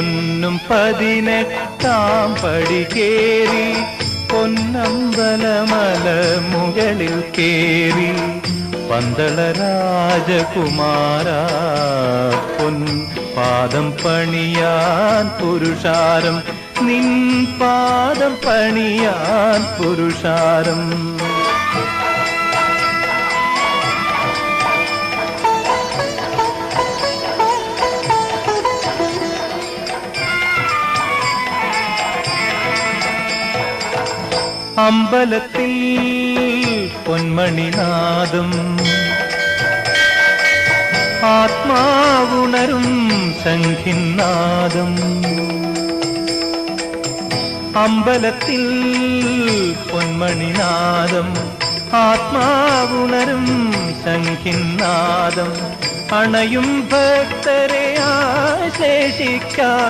പൊന്നും 18 പടി കേറി പൊന്നമ്പലമല മുകളിൽ കേറി പന്തള രാജകുമാര പൊൻ പാദം പണിയാൻ പുരുഷാരം നിൻ പാദം പണിയാൻ പുരുഷാരം അമ്പലത്തിൽ പൊന്മണിനാദം ആത്മാവുണരും സംഖിന്നാദം അമ്പലത്തിൽ പൊന്മണിനാദം ആത്മാവുണരും സംഖിന്നാദം അണയും ഭക്തരെ ആശേഷിക്കാൻ